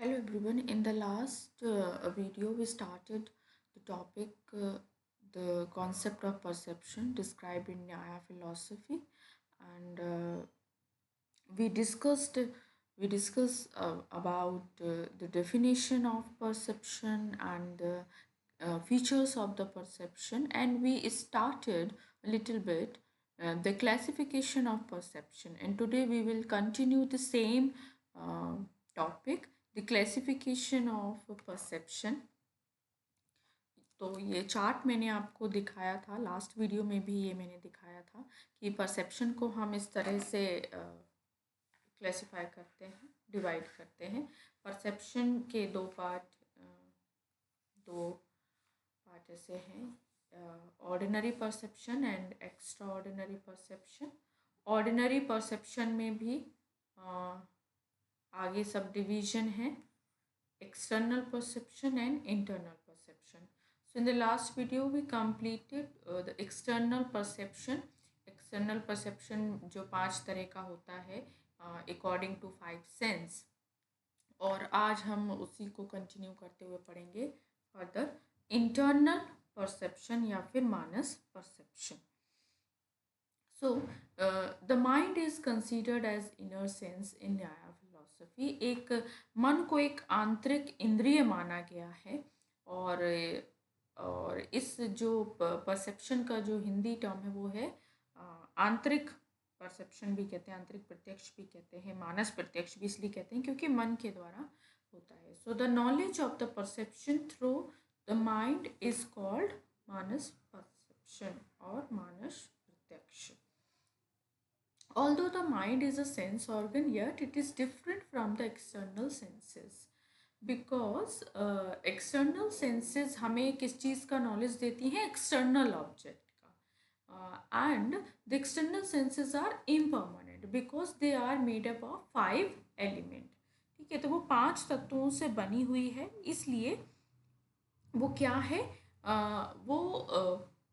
Hello everyone. In the last video, we started the topic, the concept of perception described in Nyaya philosophy, and we discussed about the definition of perception and the features of the perception, and we started a little bit the classification of perception. And today we will continue the same uh, topic, the classification of perception. तो ये chart मैंने आपको दिखाया था, last video में भी ये मैंने दिखाया था कि परसेप्शन को हम इस तरह से क्लासिफाई करते हैं, डिवाइड करते हैं। परसेप्शन के दो पार्ट ऐसे हैं, ordinary perception and extra ordinary perception. Ordinary perception में भी आगे सब डिवीजन है, external perception and internal perception. So in the last video we completed the external perception. External perception जो 5 तरह का होता है according to 5 sense, और आज हम उसी को कंटिन्यू करते हुए पढ़ेंगे फर्दर इंटरनल परसेप्शन या फिर मानस perception. So the mind is considered as inner sense in Nyaya philosophy. एक मन को एक आंतरिक इंद्रिय माना गया है, और इस जो परसेप्शन का जो हिंदी टर्म है वो है आंतरिक परसेप्शन भी कहते हैं, आंतरिक प्रत्यक्ष भी कहते हैं, मानस प्रत्यक्ष भी इसलिए कहते हैं क्योंकि मन के द्वारा होता है. So the knowledge of the perception through the mind is called Manas perception और मानस प्रत्यक्ष. Although the mind is a sense organ, yet it is different from the external senses, because external senses हमें किस चीज़ का knowledge देती हैं? External object का. And the external senses are impermanent because they are made up of 5 element. ठीक है, तो वो 5 तत्वों से बनी हुई है, इसलिए वो क्या है, वो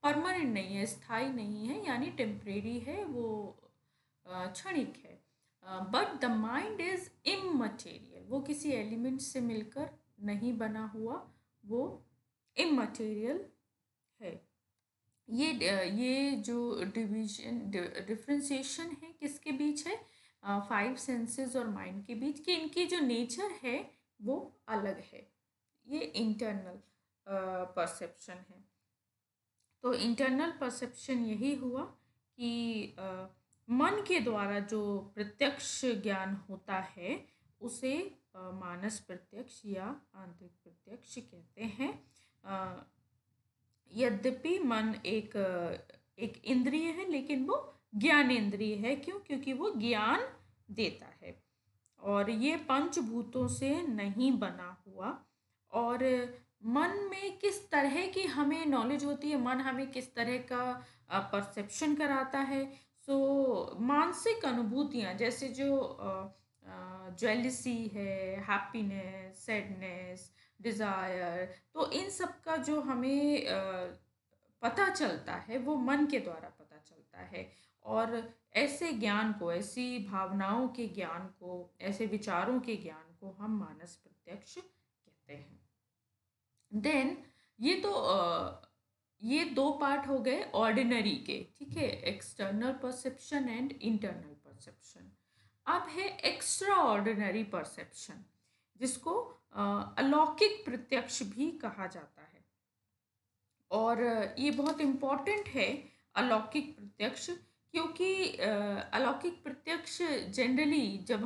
परमानेंट नहीं है, स्थायी नहीं है, यानी टेम्परेरी है, वो क्षणिक है. But the mind is immaterial, वो किसी एलिमेंट से मिलकर नहीं बना हुआ, वो इममटेरियल है. ये जो डिफ्रेंसिएशन है किसके बीच है? 5 सेंसेस और माइंड के बीच, कि इनकी जो नेचर है वो अलग है. ये इंटरनल परसेप्शन है. तो इंटरनल परसेप्शन यही हुआ कि मन के द्वारा जो प्रत्यक्ष ज्ञान होता है उसे मानस प्रत्यक्ष या आंतरिक प्रत्यक्ष कहते हैं. यद्यपि मन एक इंद्रिय है, लेकिन वो ज्ञानेंद्रिय है. क्यों? क्योंकि वो ज्ञान देता है और ये पंचभूतों से नहीं बना हुआ. और मन में किस तरह की हमें नॉलेज होती है, मन हमें किस तरह का परसेप्शन कराता है? सो मानसिक अनुभूतियाँ, जैसे जो जेलसी है, हैप्पीनेस, सैडनेस, डिज़ायर, तो इन सब का जो हमें पता चलता है वो मन के द्वारा पता चलता है. और ऐसे ज्ञान को, ऐसी भावनाओं के ज्ञान को, ऐसे विचारों के ज्ञान को हम मानस प्रत्यक्ष कहते हैं. देन ये दो पार्ट हो गए ऑर्डिनरी के. ठीक है, external perception and internal perception. अब है एक्स्ट्रा ऑर्डिनरी परसेप्शन, जिसको अलौकिक प्रत्यक्ष भी कहा जाता है. और ये बहुत इम्पॉर्टेंट है अलौकिक प्रत्यक्ष, क्योंकि अलौकिक प्रत्यक्ष जनरली जब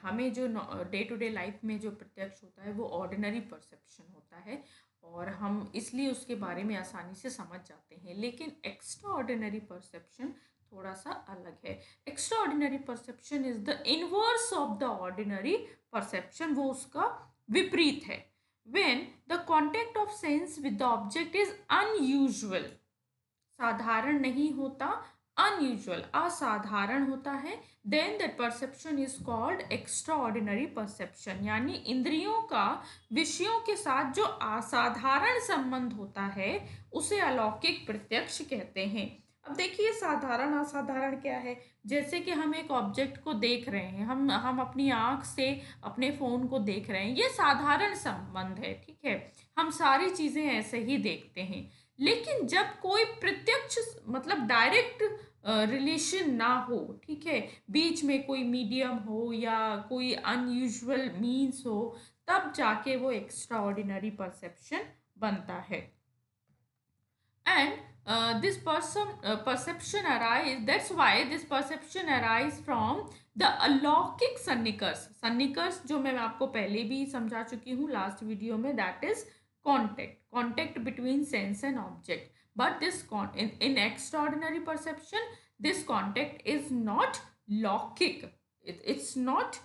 हमें जो डे टू डे लाइफ में जो प्रत्यक्ष होता है वो ऑर्डिनरी परसेप्शन होता है, और हम इसलिए उसके बारे में आसानी से समझ जाते हैं. लेकिन एक्स्ट्रा ऑर्डिनरी परसेप्शन थोड़ा सा अलग है. Extra ordinary perception is the inverse of the ordinary perception, वो उसका विपरीत है. when the contact of sense with the object is unusual, साधारण नहीं होता, unusual, असाधारण होता है, then that perception is called extraordinary perception. यानी इंद्रियों का विषयों के साथ जो असाधारण संबंध होता है उसे अलौकिक प्रत्यक्ष कहते हैं. अब देखिए साधारण असाधारण क्या है, जैसे कि हम एक ऑब्जेक्ट को देख रहे हैं, हम अपनी आँख से अपने फ़ोन को देख रहे हैं, ये साधारण संबंध है, ठीक है? हम सारी चीज़ें ऐसे ही देखते हैं। लेकिन जब कोई प्रत्यक्ष मतलब डायरेक्ट रिलेशन ना हो, ठीक है? बीच में कोई मीडियम हो या कोई अनयूजुअल मीन्स हो, तब जाके वो एक्स्ट्राऑर्डिनरी परसेप्शन बनता है। And this perception arise, that's why this perception arise from the अलौकिक सन्निकर्ष जो मैं आपको पहले भी समझा चुकी हूँ लास्ट वीडियो में, that is contact between sense and object, but this in extraordinary perception this contact is not लौकिक, it's not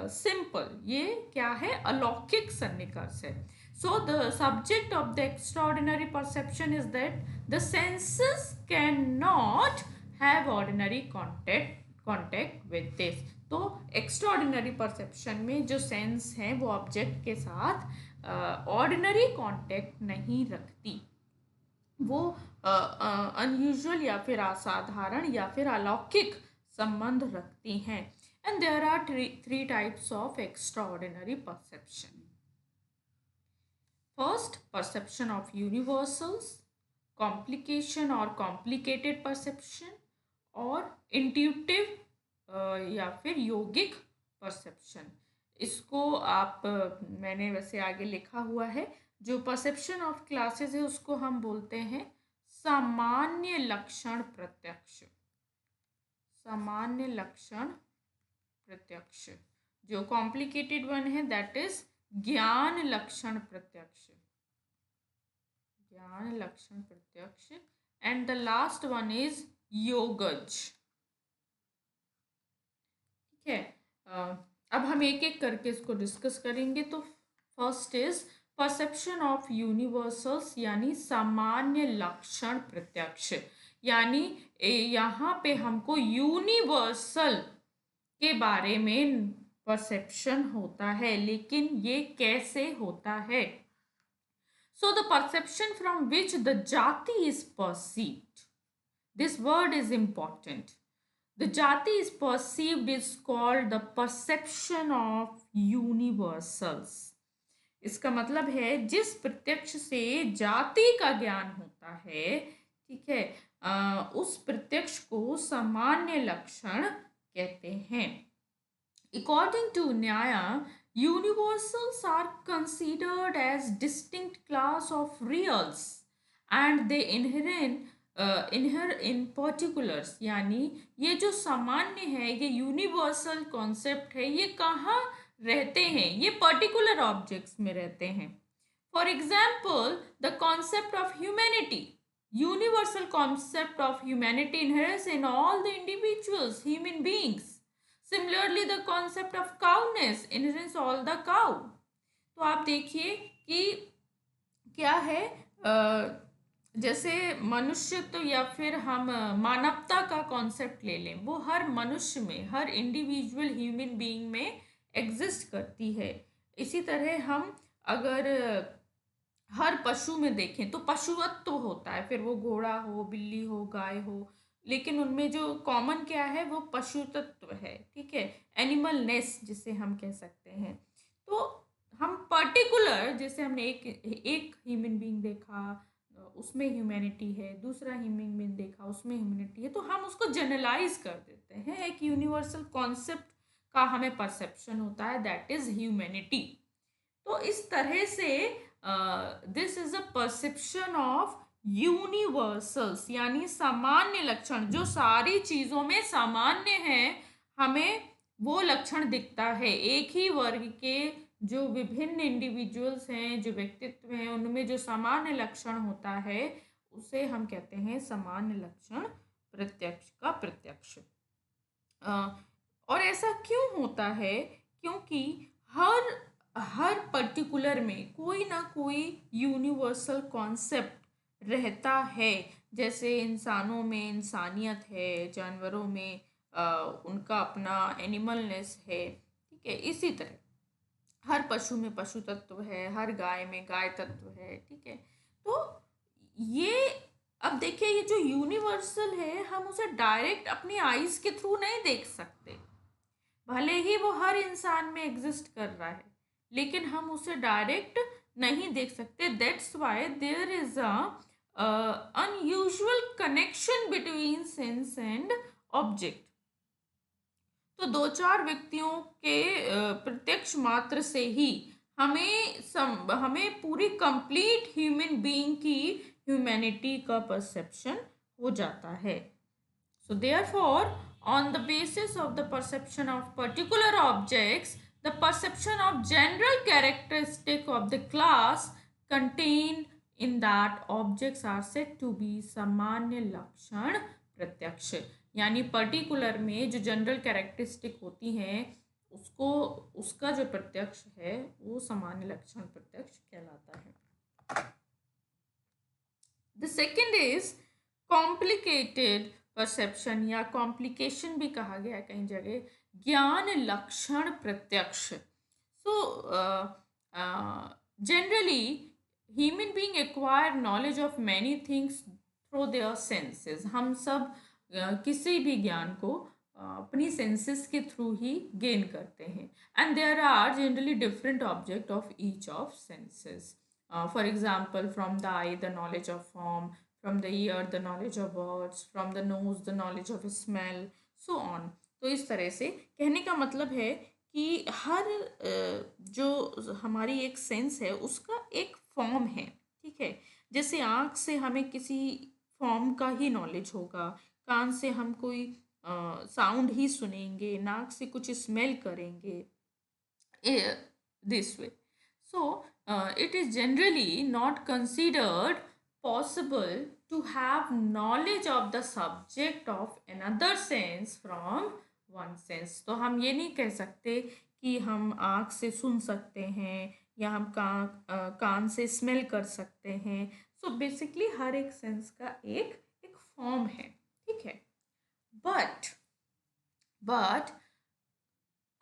simple, ये क्या है, अलौकिक सन्निकर्ष है. So the subject of the extraordinary perception is that the senses cannot have ordinary contact with this. तो extraordinary perception में जो सेंस है वो ऑब्जेक्ट के साथ ऑर्डिनरी कांटेक्ट नहीं रखती, वो अनयूजुअल या फिर असाधारण या फिर अलौकिक संबंध रखती हैं. And there are three types of extraordinary perception. First, perception of universals, complication or complicated perception, और इंट्यूटिव या फिर योगिक परसेप्शन. इसको आप मैंने वैसे आगे लिखा हुआ है, जो परसेप्शन ऑफ क्लासेस है उसको हम बोलते हैं सामान्य लक्षण प्रत्यक्ष. सामान्य लक्षण प्रत्यक्ष. जो कॉम्प्लिकेटेड वन है दैट इज ज्ञान लक्षण प्रत्यक्ष. ज्ञान लक्षण प्रत्यक्ष. And the last one is योगज. ठीक है, अब हम एक एक करके इसको डिस्कस करेंगे. तो first is perception of universals यानी सामान्य लक्षण प्रत्यक्ष. यानी यहाँ पे हमको यूनिवर्सल के बारे में परसेप्शन होता है, लेकिन ये कैसे होता है? So the perception from which the jati is perceived, this word is important. The jati is perceived is called the perception of universals. इसका मतलब है जिस प्रत्यक्ष से जाति का ज्ञान होता है, ठीक है, उस प्रत्यक्ष को सामान्य लक्षण कहते हैं. According to Nyaya, universals are considered as distinct class of reals and they inhere in particulars. यानी ये जो सामान्य है, ये यूनिवर्सल कॉन्सेप्ट है, ये कहाँ रहते हैं? ये पर्टिकुलर ऑब्जेक्ट्स में रहते हैं. For example the concept of humanity. Universal concept of humanity inheres in all the individuals, human beings. Similarly, the concept of cowness inheres all the cow. तो आप देखिए कि क्या है, जैसे मनुष्य तो या फिर हम मानवता का कॉन्सेप्ट ले लें, वो हर मनुष्य में, हर इंडिविजुअल ह्यूमन बीइंग में एग्जिस्ट करती है. इसी तरह हम अगर हर पशु में देखें तो पशुवत्व तो होता है, फिर वो घोड़ा हो, बिल्ली हो, गाय हो, लेकिन उनमें जो कॉमन क्या है वो पशु तत्व है. ठीक है, एनिमलनेस जिसे हम कह सकते हैं. तो हम पर्टिकुलर, जैसे हमने एक ह्यूमन बीइंग देखा उसमें ह्यूमैनिटी है, दूसरा ह्यूमन बीइंग देखा उसमें ह्यूमैनिटी है, तो हम उसको जनरलाइज कर देते हैं. एक यूनिवर्सल कॉन्सेप्ट का हमें परसेप्शन होता है, दैट इज ह्यूमैनिटी. तो इस तरह से this is a perception of universals यानी सामान्य लक्षण, जो सारी चीजों में सामान्य है, हमें वो लक्षण दिखता है. एक ही वर्ग के जो विभिन्न इंडिविजुअल्स हैं, जो व्यक्तित्व हैं, उनमें जो सामान्य लक्षण होता है उसे हम कहते हैं सामान्य लक्षण प्रत्यक्ष का प्रत्यक्ष. और ऐसा क्यों होता है? क्योंकि हर पर्टिकुलर में कोई ना कोई यूनिवर्सल कॉन्सेप्ट रहता है. जैसे इंसानों में इंसानियत है, जानवरों में उनका अपना एनिमलनेस है. ठीक है, इसी तरह हर पशु में पशु तत्व है, हर गाय में गाय तत्व है. ठीक है, तो ये अब देखिए ये जो यूनिवर्सल है हम उसे डायरेक्ट अपनी आईज के थ्रू नहीं देख सकते, भले ही वो हर इंसान में एग्जिस्ट कर रहा है, लेकिन हम उसे डायरेक्ट नहीं देख सकते। That's why there is a unusual connection between sense and object. तो दो चार व्यक्तियों के प्रत्यक्ष मात्र से ही हमें पूरी कंप्लीट ह्यूमन बीइंग की ह्यूमैनिटी का परसेप्शन हो जाता है। So therefore, on the basis of the perception of particular objects, the perception of general characteristic of the class contained in that objects are said to be सामान्य लक्षण प्रत्यक्ष। यानी particular में जो जनरल कैरेक्टरिस्टिक होती हैं उसको उसका जो प्रत्यक्ष है वो सामान्य लक्षण प्रत्यक्ष कहलाता है। The second is complicated perception, या कॉम्प्लिकेशन भी कहा गया है कई जगह, ज्ञान लक्षण प्रत्यक्ष। So generally human being acquire knowledge of many things through their senses. हम सब किसी भी ज्ञान को अपनी सेंसेस के थ्रू ही गेन करते हैं। And there are generally different object of each of senses. For example, from the eye the knowledge of form, from the ear the knowledge of words, from the nose the knowledge of smell, so on। तो इस तरह से कहने का मतलब है कि हर जो हमारी एक सेंस है उसका एक फॉर्म है, ठीक है। जैसे आँख से हमें किसी फॉर्म का ही नॉलेज होगा, कान से हम कोई साउंड ही सुनेंगे, नाक से कुछ स्मेल करेंगे, this way. So it is generally not considered possible to have knowledge of the subject of another sense from one sense। तो हम ये नहीं कह सकते कि हम आँख से सुन सकते हैं या हम कान से स्मेल कर सकते हैं। सो बेसिकली हर एक सेंस का एक एक फॉर्म है, ठीक है। but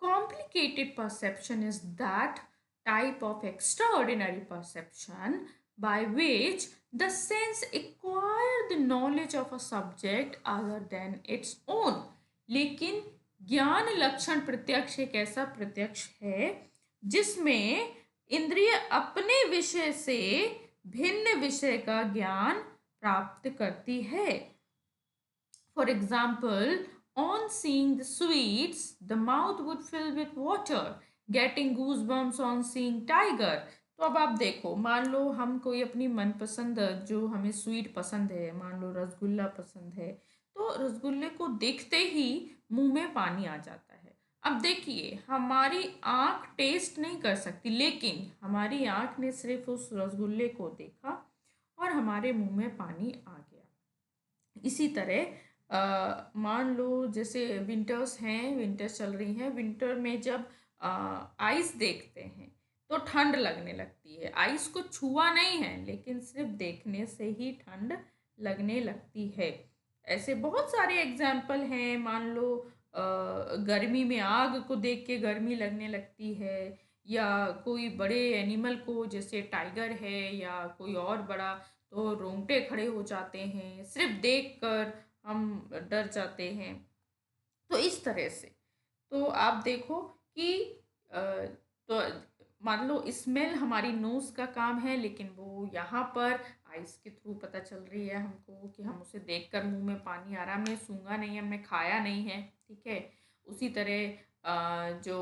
complicated perception is that type of extraordinary perception by which the sense acquire the knowledge of a subject other than its own। लेकिन ज्ञान लक्षण प्रत्यक्ष एक ऐसा प्रत्यक्ष है जिसमें इंद्रिय अपने विषय से भिन्न विषय का ज्ञान प्राप्त करती है। For example, on seeing the sweets the mouth would fill with water, getting goosebumps on seeing tiger। तो अब आप देखो, मान लो हम कोई अपनी मनपसंद जो हमें स्वीट पसंद है, मान लो रसगुल्ला पसंद है, तो रसगुल्ले को देखते ही मुंह में पानी आ जाता है। अब देखिए हमारी आँख टेस्ट नहीं कर सकती, लेकिन हमारी आँख ने सिर्फ उस रसगुल्ले को देखा और हमारे मुंह में पानी आ गया। इसी तरह मान लो जैसे विंटर्स हैं, विंटर्स चल रही हैं, विंटर में जब आइस देखते हैं तो ठंड लगने लगती है। आइस को छुआ नहीं है लेकिन सिर्फ देखने से ही ठंड लगने लगती है। ऐसे बहुत सारे एग्जाम्पल हैं। मान लो गर्मी में आग को देख के गर्मी लगने लगती है, या कोई बड़े एनिमल को जैसे टाइगर है या कोई और बड़ा, तो रोंगटे खड़े हो जाते हैं, सिर्फ देखकर हम डर जाते हैं। तो इस तरह से तो आप देखो कि तो मान लो स्मेल हमारी नोज़ का काम है, लेकिन वो यहाँ पर आइस के थ्रू पता चल रही है हमको कि हम उसे देखकर मुंह में पानी आ रहा है। हमने सूंघा नहीं है, हमने खाया नहीं है, ठीक है। उसी तरह जो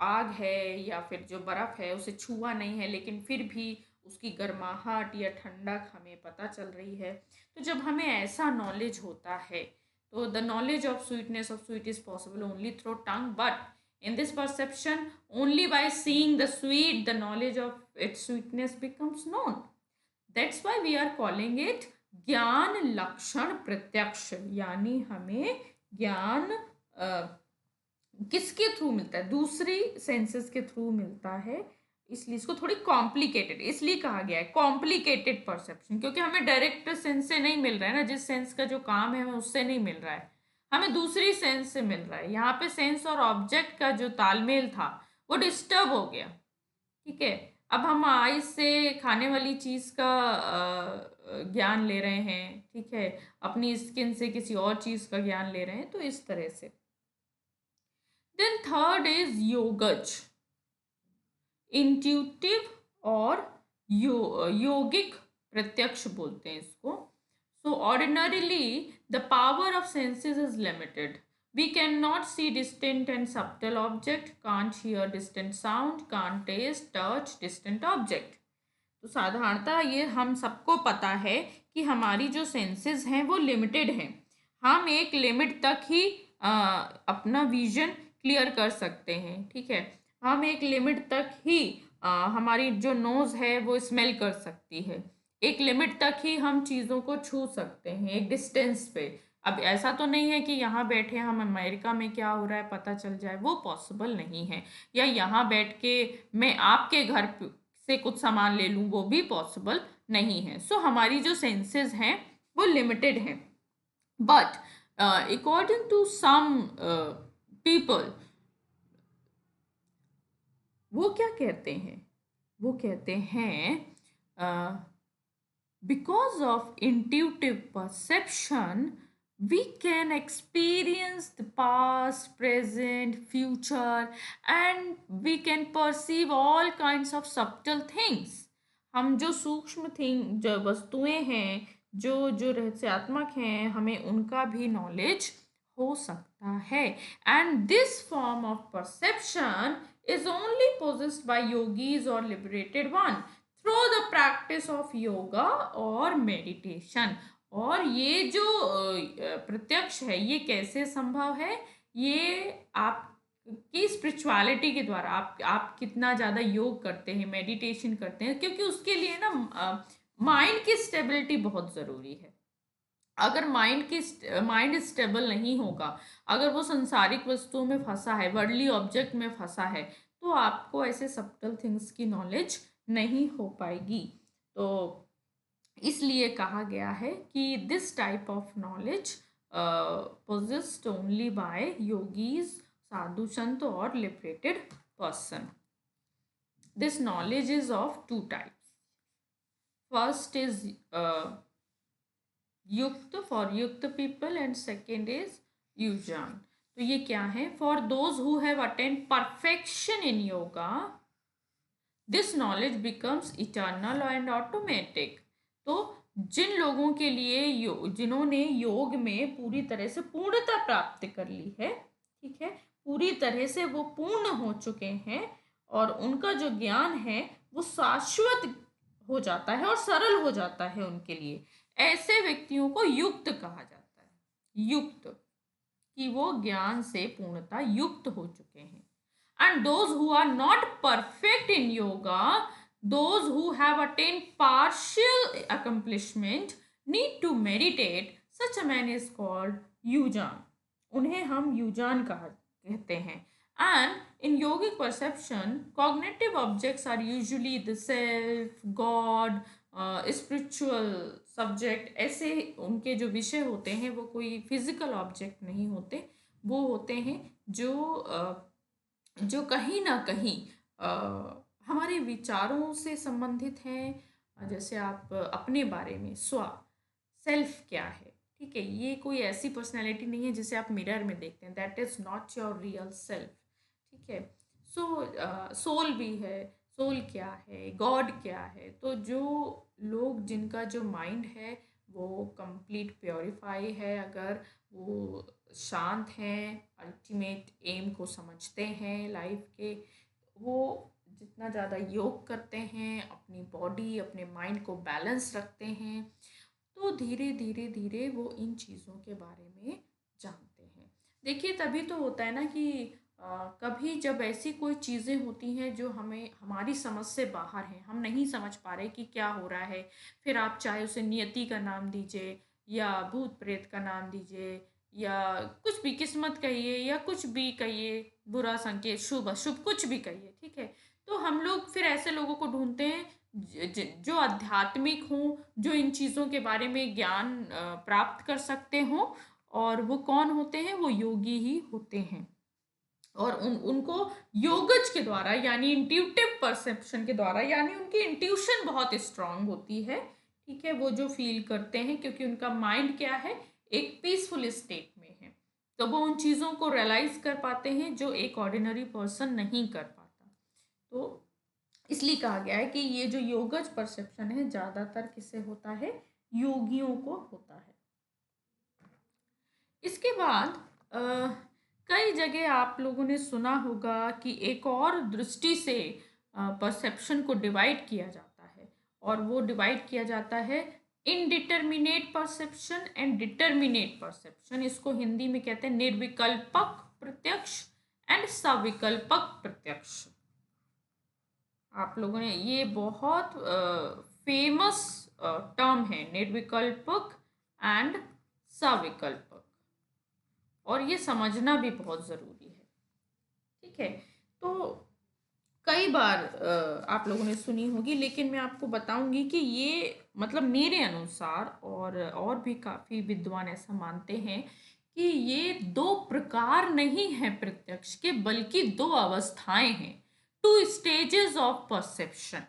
आग है या फिर जो बर्फ़ है उसे छुआ नहीं है, लेकिन फिर भी उसकी गर्माहट या ठंडक हमें पता चल रही है। तो जब हमें ऐसा नॉलेज होता है तो the knowledge of sweetness of sweet is possible only through tongue, but in this perception only by seeing the sweet the knowledge of its sweetness becomes known। that's why we are calling it ज्ञान लक्षण प्रत्यक्ष। यानी हमें ज्ञान किसके through मिलता है? दूसरी सेंसेस के थ्रू मिलता है। इसलिए इसको थोड़ी कॉम्प्लिकेटेड इसलिए कहा गया है, कॉम्प्लिकेटेड परसेप्शन, क्योंकि हमें डायरेक्ट सेंस से नहीं मिल रहा है ना, जिस सेंस का जो काम है हमें उससे नहीं मिल रहा है, हमें दूसरी सेंस से मिल रहा है। यहाँ पे सेंस और ऑब्जेक्ट का जो तालमेल था वो डिस्टर्ब हो गया, ठीक है। अब हम आइस से खाने वाली चीज़ का ज्ञान ले रहे हैं, ठीक है, अपनी स्किन से किसी और चीज़ का ज्ञान ले रहे हैं, तो इस तरह से। देन थर्ड इज योगज, इंट्यूटिव और योगिक प्रत्यक्ष बोलते हैं इसको। So ordinarily the power of senses is limited, we can not see distant and subtle object, can't hear distant sound, can't taste touch distant object. तो साधारणतः ये हम सबको पता है कि हमारी जो सेंसेस हैं वो लिमिटेड हैं, हम एक लिमिट तक ही अपना विजन क्लियर कर सकते हैं, ठीक है, हम एक लिमिट तक ही हमारी जो नोज़ है वो स्मेल कर सकती है, एक लिमिट तक ही हम चीज़ों को छू सकते हैं एक डिस्टेंस पे। अब ऐसा तो नहीं है कि यहाँ बैठे हम अमेरिका में क्या हो रहा है पता चल जाए, वो पॉसिबल नहीं है, या यहाँ बैठ के मैं आपके घर से कुछ सामान ले लूँ, वो भी पॉसिबल नहीं है। सो हमारी जो सेंसेस हैं वो लिमिटेड हैं, but according to some people, वो क्या कहते हैं, वो कहते हैं because of intuitive perception we can experience the past, present, future, and we can perceive all kinds of subtle things। हम जो सूक्ष्म थिंग जो वस्तुएं हैं, जो जो रहस्यात्मक हैं, हमें उनका भी नॉलेज हो सकता है। And this form of perception is only possessed by yogis or liberated one through the practice of yoga और meditation। और ये जो प्रत्यक्ष है ये कैसे संभव है, ये आपकी स्पिरिचुअलिटी के द्वारा, आप कितना ज़्यादा योग करते हैं, मेडिटेशन करते हैं, क्योंकि उसके लिए ना माइंड की स्टेबिलिटी बहुत ज़रूरी है। अगर माइंड स्टेबल नहीं होगा, अगर वो संसारिक वस्तुओं में फंसा है, वर्ल्डली ऑब्जेक्ट में फंसा है, तो आपको ऐसे सब्टल थिंग्स की नॉलेज नहीं हो पाएगी। तो इसलिए कहा गया है कि this type of knowledge possessed only by yogis, साधु संत और liberated person. This knowledge is of two types. First is yukta for yukta people and second is yunjan. तो ये क्या है, for those who have attained perfection in yoga this knowledge becomes eternal and automatic. तो जिन लोगों के लिए जिन्होंने योग में पूरी तरह से पूर्णता प्राप्त कर ली है, ठीक है, पूरी तरह से वो पूर्ण हो चुके हैं और उनका जो ज्ञान है वो शाश्वत हो जाता है और सरल हो जाता है उनके लिए, ऐसे व्यक्तियों को युक्त कहा जाता है। युक्त कि वो ज्ञान से पूर्णता युक्त हो चुके हैं। And those who are not perfect in yoga, those who have attained partial accomplishment need to meditate, such a man is called yujan। उन्हें हम युजान कहते हैं। and in yogic perception cognitive objects are usually the self, god, spiritual subject। ऐसे उनके जो विषय होते हैं वो कोई फिजिकल ऑब्जेक्ट नहीं होते, वो होते हैं जो कहीं ना कहीं हमारे विचारों से संबंधित हैं। जैसे आप अपने बारे में सेल्फ क्या है, ठीक है, ये कोई ऐसी पर्सनैलिटी नहीं है जिसे आप मिरर में देखते हैं, that is not your real self, ठीक है। सो सोल भी है, सोल क्या है, गॉड क्या है। तो जो लोग जिनका जो माइंड है वो कंप्लीट प्योरीफाई है, अगर वो शांत हैं, अल्टीमेट एम को समझते हैं लाइफ के, वो जितना ज़्यादा योग करते हैं, अपनी बॉडी अपने माइंड को बैलेंस रखते हैं, तो धीरे धीरे धीरे वो इन चीज़ों के बारे में जानते हैं। देखिए तभी तो होता है ना कि कभी जब ऐसी कोई चीज़ें होती हैं जो हमें हमारी समझ से बाहर हैं, हम नहीं समझ पा रहे कि क्या हो रहा है, फिर आप चाहे उसे नियति का नाम दीजिए या भूत प्रेत का नाम दीजिए या कुछ भी, किस्मत कहिए या कुछ भी कहिए, बुरा संकेत, शुभ अशुभ, कुछ भी कहिए, ठीक है। तो हम लोग फिर ऐसे लोगों को ढूंढते हैं जो आध्यात्मिक हों, जो इन चीज़ों के बारे में ज्ञान प्राप्त कर सकते हों, और वो कौन होते हैं, वो योगी ही होते हैं। और उनको योगज के द्वारा यानी इंट्यूटिव परसेप्शन के द्वारा, यानी उनकी इंट्यूशन बहुत स्ट्रांग होती है, ठीक है, वो जो फील करते हैं, क्योंकि उनका माइंड क्या है, एक पीसफुल स्टेट में है, तो वो उन चीज़ों को रियलाइज कर पाते हैं जो एक ऑर्डिनरी पर्सन नहीं कर पाता। तो इसलिए कहा गया है कि ये जो योगज परसेप्शन है ज़्यादातर किससे होता है, योगियों को होता है। इसके बाद कई जगह आप लोगों ने सुना होगा कि एक और दृष्टि से परसेप्शन को डिवाइड किया जाता है, और वो डिवाइड किया जाता है indeterminate perception and determinate perception. इसको हिंदी में कहते हैं निर्विकल्पक प्रत्यक्ष एंड सविकल्पक प्रत्यक्ष। आप लोगों ने ये बहुत फेमस टर्म है, निर्विकल्पक एंड सविकल्पक, और ये समझना भी बहुत ज़रूरी है। ठीक है, तो कई बार आप लोगों ने सुनी होगी, लेकिन मैं आपको बताऊंगी कि ये मतलब मेरे अनुसार और भी काफ़ी विद्वान ऐसा मानते हैं कि ये दो प्रकार नहीं है प्रत्यक्ष के, बल्कि दो अवस्थाएं हैं, to stages of perception.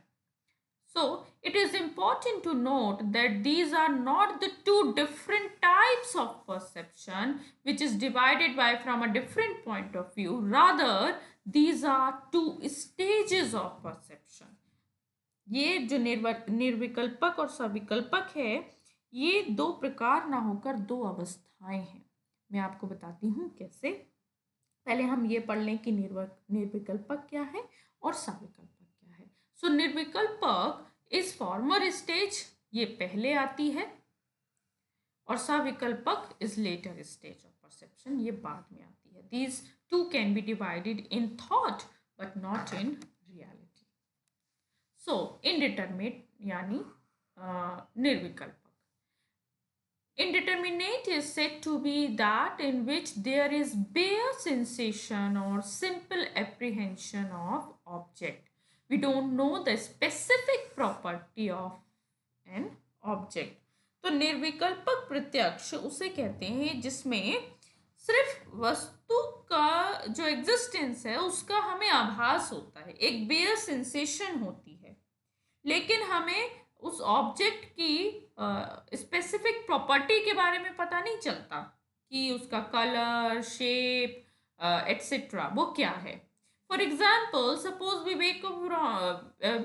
So, it is important to note that these are not the two different types of perception which is divided by from a different point of view. Rather, these are two stages of perception. ये जो निर्विकल्पक और सविकल्पक है, ये दो प्रकार ना होकर दो अवस्थाएं हैं। मैं आपको बताती हूँ कैसे। पहले हम ये पढ़ लें कि निर्विकल्पक क्या है और सविकल्पक क्या है। सो निर्विकल्पक इज फॉर्मर स्टेज, ये पहले आती है, और सविकल्पक is later stage of perception, ये बाद में आती है। These two can be divided in thought but not in reality. So indeterminate यानी निर्विकल्पक। Indeterminate is said to be that in which there is bare sensation or simple apprehension of object. We don't know the specific property of an object. तो निर्विकल्पक प्रत्यक्ष उसे कहते हैं जिसमें सिर्फ वस्तु का जो एग्जिस्टेंस है उसका हमें आभास होता है, एक बेयर सेंसेशन होती है, लेकिन हमें उस ऑब्जेक्ट की स्पेसिफिक प्रॉपर्टी के बारे में पता नहीं चलता कि उसका कलर, शेप, एटसेट्रा वो क्या है। For example, suppose we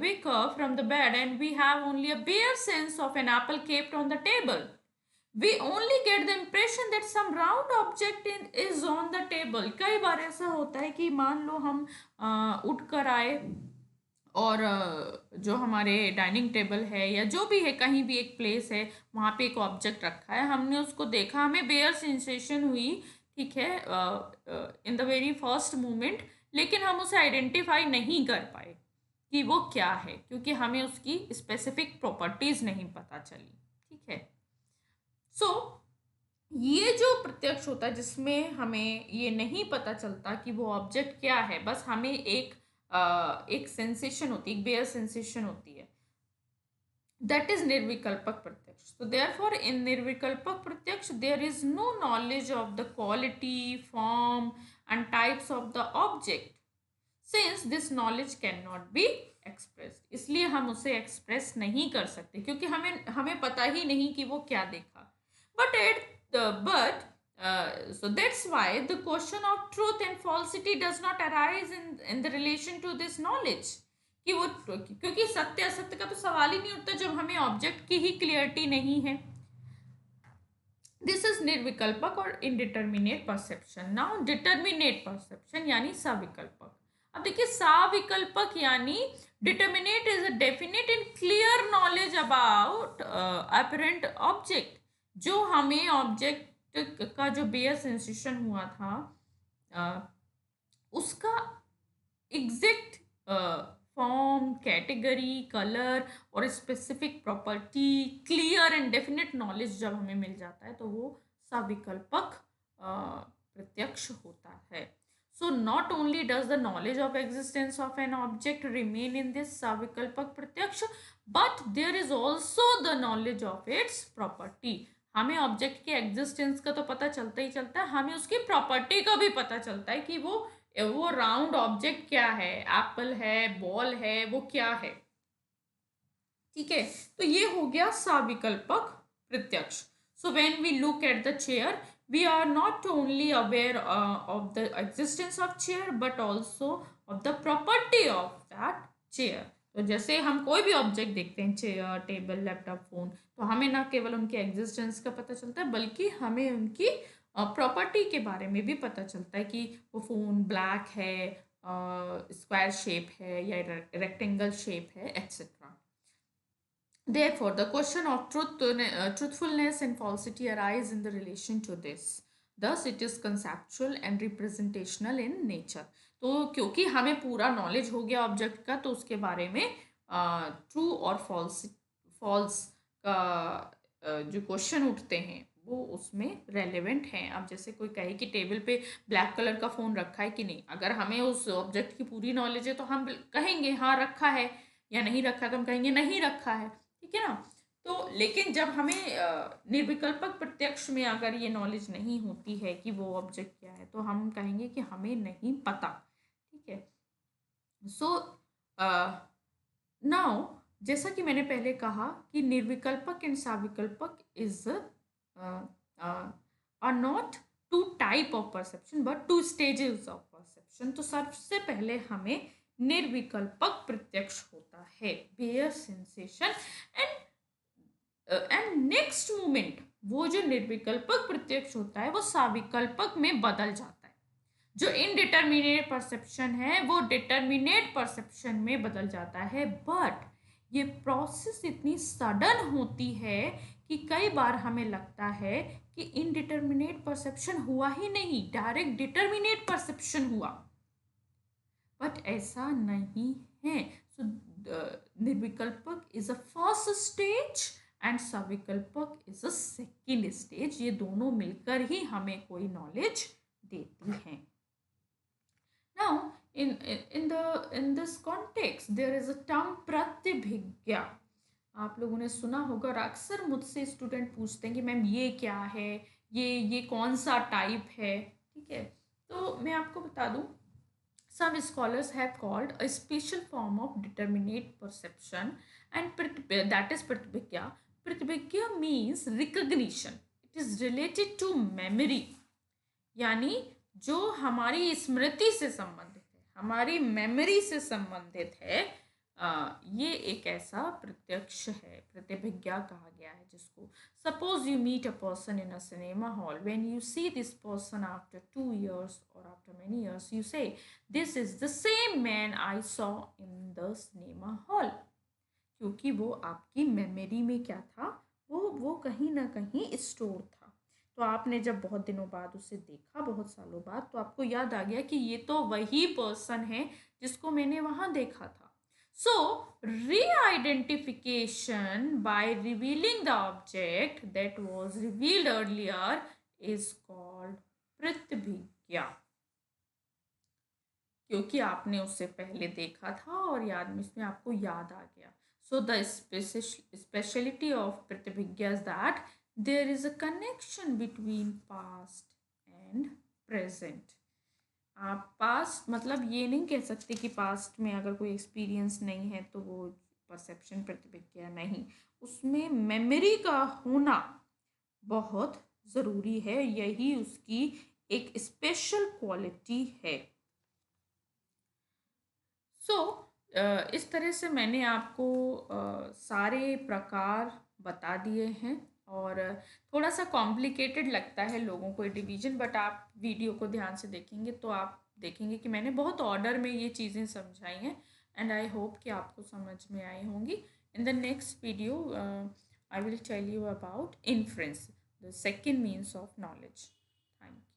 wake up from the bed and we have only a bare sense of an apple kept on the table. We only get the impression that some round object is on the table. कई बार ऐसा होता है कि मान लो हम उठ कर आए और जो हमारे डाइनिंग टेबल है या जो भी है, कहीं भी एक प्लेस है, वहाँ पे एक ऑब्जेक्ट रखा है, हमने उसको देखा, हमें बेयर सेंसेशन हुई, ठीक है, in the very first moment, लेकिन हम उसे आइडेंटिफाई नहीं कर पाए कि वो क्या है, क्योंकि हमें उसकी स्पेसिफिक प्रॉपर्टीज नहीं पता चली। ठीक है, सो ये जो प्रत्यक्ष होता है जिसमें हमें ये नहीं पता चलता कि वो ऑब्जेक्ट क्या है, बस हमें एक सेंसेशन होती है, एक बेयर सेंसेशन होती है, दैट इज निर्विकल्पक प्रत्यक्ष। तो देयरफॉर इन निर्विकल्पक प्रत्यक्ष there is no knowledge of the quality, form and types of the object, since this knowledge can not be expressed. इसलिए हम उसे एक्सप्रेस नहीं कर सकते, क्योंकि हमें पता ही नहीं कि वो क्या देखा। but so that's why the question of truth and falsity does not arise in the relation to this knowledge, कि वो, क्योंकि सत्य असत्य का तो सवाल ही नहीं उठता जब हमें ऑब्जेक्ट की ही क्लियरिटी नहीं है। दिस इज निर्विकल्पक और indeterminate perception. Now determinate perception यानी सविकल्पक। अब देखिए, सविकल्पक यानी determinate is a definite and clear knowledge about apparent object. जो हमें ऑब्जेक्ट का जो बेयर सेंसेशन हुआ था उसका एग्जैक्ट फॉर्म, कैटेगरी, कलर और specific property, clear and definite knowledge जब हमें मिल जाता है तो वो सविकल्पक प्रत्यक्ष होता है। So not only does the knowledge of existence of an object remain in this savikalpak pratyaksha, but there is also the knowledge of its property. हमें ऑब्जेक्ट के एग्जिस्टेंस का तो पता चलता ही चलता है, हमें उसकी प्रॉपर्टी का भी पता चलता है कि वो राउंड ऑब्जेक्ट क्या है, एप्पल है, बॉल है, वो क्या है। ठीक है, तो ये हो गया साविकल्पक प्रत्यक्ष. So when we look at the chair, we are not only aware of the existence of chair but also of the property of that chair. तो जैसे हम कोई भी ऑब्जेक्ट देखते हैं, चेयर, टेबल, लैपटॉप, फोन, तो हमें ना केवल उनके एग्जिस्टेंस का पता चलता है बल्कि हमें उनकी प्रॉपर्टी के बारे में भी पता चलता है कि वो फ़ोन ब्लैक है, स्क्वायर शेप है या रेक्टेंगल शेप है, etcetera. Therefore, the question of truthfulness and falsity arise in the relation to this. Thus, it is conceptual and representational in nature. तो क्योंकि हमें पूरा नॉलेज हो गया ऑब्जेक्ट का, तो उसके बारे में ट्रू और फॉल्स का जो क्वेश्चन उठते हैं वो उसमें रेलेवेंट हैं. अब जैसे कोई कहे कि टेबल पे ब्लैक कलर का फ़ोन रखा है कि नहीं, अगर हमें उस ऑब्जेक्ट की पूरी नॉलेज है तो हम कहेंगे हाँ रखा है, या नहीं रखा तो हम कहेंगे नहीं रखा है. ठीक है ना. तो लेकिन जब हमें निर्विकल्पक प्रत्यक्ष में अगर ये नॉलेज नहीं होती है कि वो ऑब्जेक्ट क्या है, तो हम कहेंगे कि हमें नहीं पता. ठीक है. सो नाउ, जैसा कि मैंने पहले कहा कि निर्विकल्पक एंड साविकल्पक is are not two type of perception but two stages of perception. तो सबसे पहले हमें निर्विकल्पक प्रत्यक्ष होता है, bare sensation, and next moment वो जो निर्विकल्पक प्रत्यक्ष होता है वो साविकल्पक में बदल जाता है. जो इनडिटर्मिनेट परसेप्शन है वो डिटर्मिनेट परसेप्शन में बदल जाता है. बट ये प्रोसेस इतनी सडन होती है कि कई बार हमें लगता है कि इनडिटर्मिनेट परसेप्शन हुआ ही नहीं, डायरेक्ट डिटर्मिनेट परसेप्शन हुआ. बट ऐसा नहीं है. सो निर्विकल्पक is a first stage and सविकल्पक इज अ सेकेंड स्टेज. ये दोनों मिलकर ही हमें कोई नॉलेज देती हैं. Now, in this context, there is a term प्रत्यभिज्ञा. आप लोगों ने सुना होगा और अक्सर मुझसे स्टूडेंट पूछते हैं कि मैम ये क्या है, ये कौन सा टाइप है. ठीक है, तो मैं आपको बता दूं, some scholars have called a special form of determinate perception and that is pratyabhigya. Pratyabhigya means recognition. It is related to memory. यानी जो हमारी स्मृति से संबंधित है, हमारी मेमोरी से संबंधित है, ये एक ऐसा प्रत्यक्ष है, प्रतिभिज्ञा कहा गया है जिसको. Suppose you meet a person in a cinema hall. When you see this person after 2 years और after many years, you say this is the same man I saw in the cinema hall. क्योंकि वो आपकी memory में क्या था, वो कहीं ना कहीं स्टोर था. तो आपने जब बहुत दिनों बाद उसे देखा, बहुत सालों बाद, तो आपको याद आ गया कि ये तो वही पर्सन है जिसको मैंने वहाँ देखा था. So reidentification by revealing the object that was revealed earlier is called प्रतिभिज्ञा. क्योंकि आपने उससे पहले देखा था और याद इसमें आपको याद आ गया. सो द स्पेशलिटी ऑफ प्रतिभिज्ञा is that there is a connection between past and present. आप पास्ट मतलब ये नहीं कह सकते कि पास्ट में अगर कोई एक्सपीरियंस नहीं है तो वो परसेप्शन प्रतिभिज्ञा नहीं. उसमें मेमोरी का होना बहुत ज़रूरी है, यही उसकी एक स्पेशल क्वालिटी है. सो इस तरह से मैंने आपको सारे प्रकार बता दिए हैं. और थोड़ा सा कॉम्प्लिकेटेड लगता है लोगों को डिवीजन, बट आप वीडियो को ध्यान से देखेंगे तो आप देखेंगे कि मैंने बहुत ऑर्डर में ये चीज़ें समझाई हैं. एंड आई होप कि आपको समझ में आई होंगी. In the next video I will tell you about inference, the second means of knowledge. Thank you.